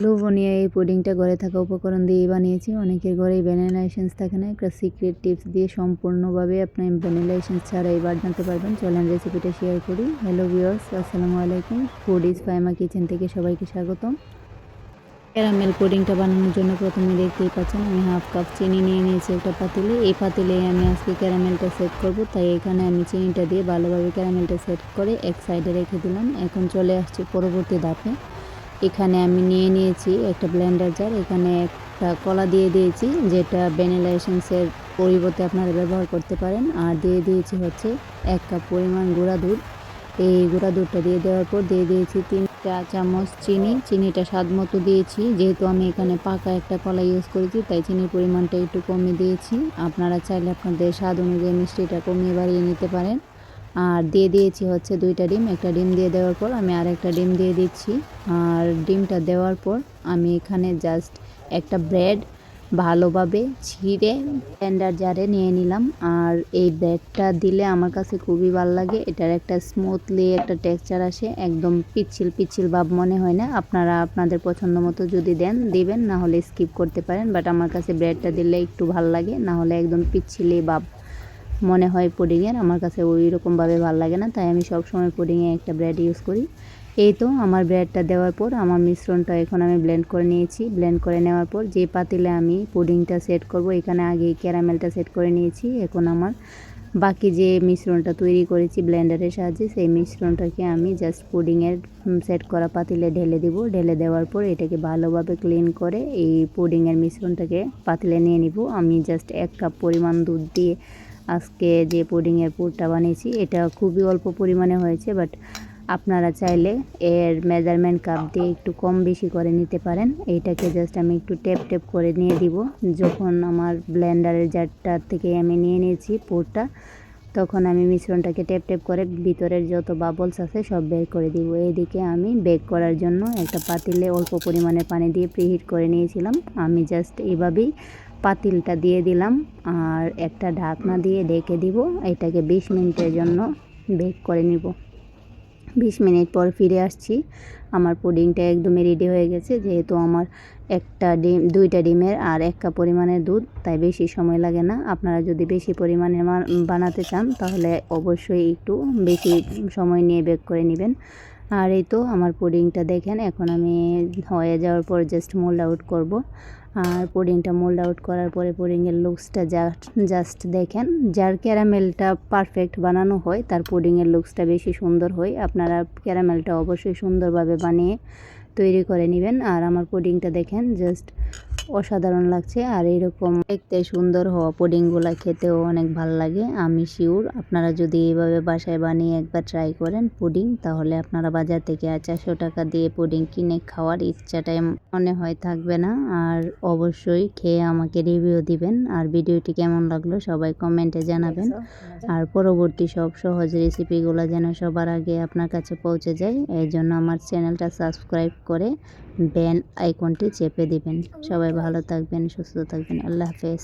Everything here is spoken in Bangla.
লোভনীয় এই পুডিংটা ঘরে থাকা উপকরণ দিয়েই বানিয়েছি। অনেকের ঘরেই ভ্যানিলা এসেন্স থাকে না। একটা সিক্রেট টিপস দিয়ে সম্পূর্ণভাবে আপনি ভ্যানিলা এসেন্স ছাড়াই বানাতে পারবেন। চলেন রেসিপিটা শেয়ার করি। হ্যালো ভিউয়ার্স, আসসালামু আলাইকুম। ফুড ইজ ফাইমা কিচেন থেকে সবাইকে স্বাগতম। ক্যারামেল পুডিংটা বানানোর জন্য প্রথমে দেখতেই পাচ্ছেন আমি হাফ কাপ চিনি নিয়ে নিয়েছি একটা পাতিলে। এই পাতিলে আমি আজকে ক্যারামেলটা সেট করব, তাই এখানে আমি চিনিটা দিয়ে ভালোভাবে ক্যারামেলটা সেট করে এক সাইডে রেখে দিলাম। এখন চলে আসছি পরবর্তী ধাপে। এখানে আমি নিয়ে নিয়েছি একটা ব্লেন্ডার জার। এখানে একটা কলা দিয়ে দিয়েছি, যেটা ভ্যানিলা এসেন্সের পরিবর্তে আপনারা ব্যবহার করতে পারেন। আর দিয়ে দিয়েছি হচ্ছে 1 কাপ পরিমাণ গুঁড়া দুধ। এই গুঁড়া দুধটা দিয়ে দেওয়ার পর দিয়ে দিয়েছি 3 চা চামচ চিনি। চিনিটা স্বাদ মতো দিয়েছি, যেহেতু আমি এখানে পাকা একটা কলা ইউজ করেছি তাই চিনির পরিমাণটা একটু কমিয়ে দিয়েছি। আপনারা চাইলে আপনাদের স্বাদ অনুযায়ী মিষ্টিটা কমিয়ে বাড়িয়ে নিতে পারেন। আর দিয়ে দিয়েছি হচ্ছে 2টা ডিম। একটা ডিম দিয়ে দেওয়ার পর আমি আরেকটা ডিম দিয়ে দিচ্ছি। আর ডিমটা দেওয়ার পর আমি এখানে জাস্ট একটা ব্রেড ভালোভাবে ছিঁড়ে ব্লেন্ডার জারে নিয়ে নিলাম। আর এই ব্রেডটা দিলে আমার কাছে খুবই ভালো লাগে। এটার একটা স্মুথলি একটা টেক্সচার আসে, একদম পিচ্ছিল পিচ্ছিল ভাব মনে হয় না। আপনারা আপনাদের পছন্দ মতো যদি দেন দিবেন, না হলে স্কিপ করতে পারেন। বাট আমার কাছে ব্রেডটা দিলে একটু ভালো লাগে, না হলে একদম পিচ্ছিলি ভাব মনে হয় পুডিংয়ের। আমার কাছে ওই রকমভাবে ভালো লাগে না, তাই আমি সবসময় পুডিংয়ে একটা ব্রেড ইউজ করি। এই তো আমার ব্রেডটা দেওয়ার পর আমার মিশ্রণটা এখন আমি ব্লেন্ড করে নিয়েছি। ব্লেন্ড করে নেওয়ার পর যে পাতিলে আমি পুডিংটা সেট করব, এখানে আগেই ক্যারামেলটা সেট করে নিয়েছি। এখন আমার বাকি যে মিশ্রণটা তৈরি করেছি ব্লেন্ডারের সাহায্যে, সেই মিশ্রণটাকে আমি জাস্ট পুডিংয়ের সেট করা পাতিলে ঢেলে দিব। ঢেলে দেওয়ার পর এটাকে ভালোভাবে ক্লিন করে এই পুডিংয়ের মিশ্রণটাকে পাতিলে নিয়ে নিব। আমি জাস্ট 1 কাপ পরিমাণ দুধ দিয়ে আজকে যে পুডিংয়ের পুরটা বানিয়েছি, এটা খুবই অল্প পরিমাণে হয়েছে। বাট আপনারা চাইলে এর মেজারমেন্ট কাপ দিয়ে একটু কম বেশি করে নিতে পারেন। এইটাকে জাস্ট আমি একটু টেপ টেপ করে নিয়ে দিব। যখন আমার ব্লেন্ডারের জারটা থেকে আমি নিয়ে নিয়েছি পুরটা, তখন আমি মিশ্রণটাকে টেপ টেপ করে ভিতরের যত বাবলস আছে সব বের করে দিব। এইদিকে আমি বেক করার জন্য একটা পাতিলে অল্প পরিমাণে পানি দিয়ে প্রিহিট করে নিয়েছিলাম। আমি জাস্ট এইভাবেই পাতিলটা দিয়ে দিলাম আর একটা ঢাকনা দিয়ে ঢেকে দিব। এটাকে 20 মিনিটের জন্য বেক করে নিব। 20 মিনিট পর ফিরে আসছি। আমার পুডিংটা একদমই রেডি হয়ে গেছে। যেহেতু আমার একটা ডিম 2টা ডিমের আর 1 কাপ পরিমাণের দুধ, তাই বেশি সময় লাগে না। আপনারা যদি বেশি পরিমাণে বানাতে চান তাহলে অবশ্যই একটু বেশি সময় নিয়ে বেক করে নেবেন। আর এই তো আমার পুডিংটা দেখেন, এখন আমি হয়ে যাওয়ার পর জাস্ট মোল্ড আউট করব। আর পুডিংটা মোল্ড আউট করার পরে পুডিংয়ের লুকসটা জাস্ট দেখেন। যার ক্যারামেলটা পারফেক্ট বানানো হয় তার পুডিংয়ের লুকসটা বেশি সুন্দর হয়। আপনারা ক্যারামেলটা অবশ্যই সুন্দরভাবে বানিয়ে তৈরি করে নেবেন। আর আমার পুডিংটা দেখেন, জাস্ট অসাধারণ লাগছে। আর এরকম দেখতে সুন্দর হওয়া পুডিংগুলো খেতেও অনেক ভালো লাগে। আমি শিওর আপনারা যদি এইভাবে বাসায় বানিয়ে একবার ট্রাই করেন পুডিং, তাহলে আপনারা বাজার থেকে 400 টাকা দিয়ে পুডিং কিনে খাওয়ার ইচ্ছাটাই মনে হয় থাকবে না। আর অবশ্যই খেয়ে আমাকে রিভিউ দিবেন। আর ভিডিওটি কেমন লাগলো সবাই কমেন্টে জানাবেন। আর পরবর্তী সব সহজ রেসিপিগুলো যেন সবার আগে আপনার কাছে পৌঁছে যায়, এই জন্য আমার চ্যানেলটা সাবস্ক্রাইব করে বেল আইকনটি চেপে দিবেন। সবাই ভালো থাকবেন, সুস্থ থাকবেন। আল্লাহ হাফেজ।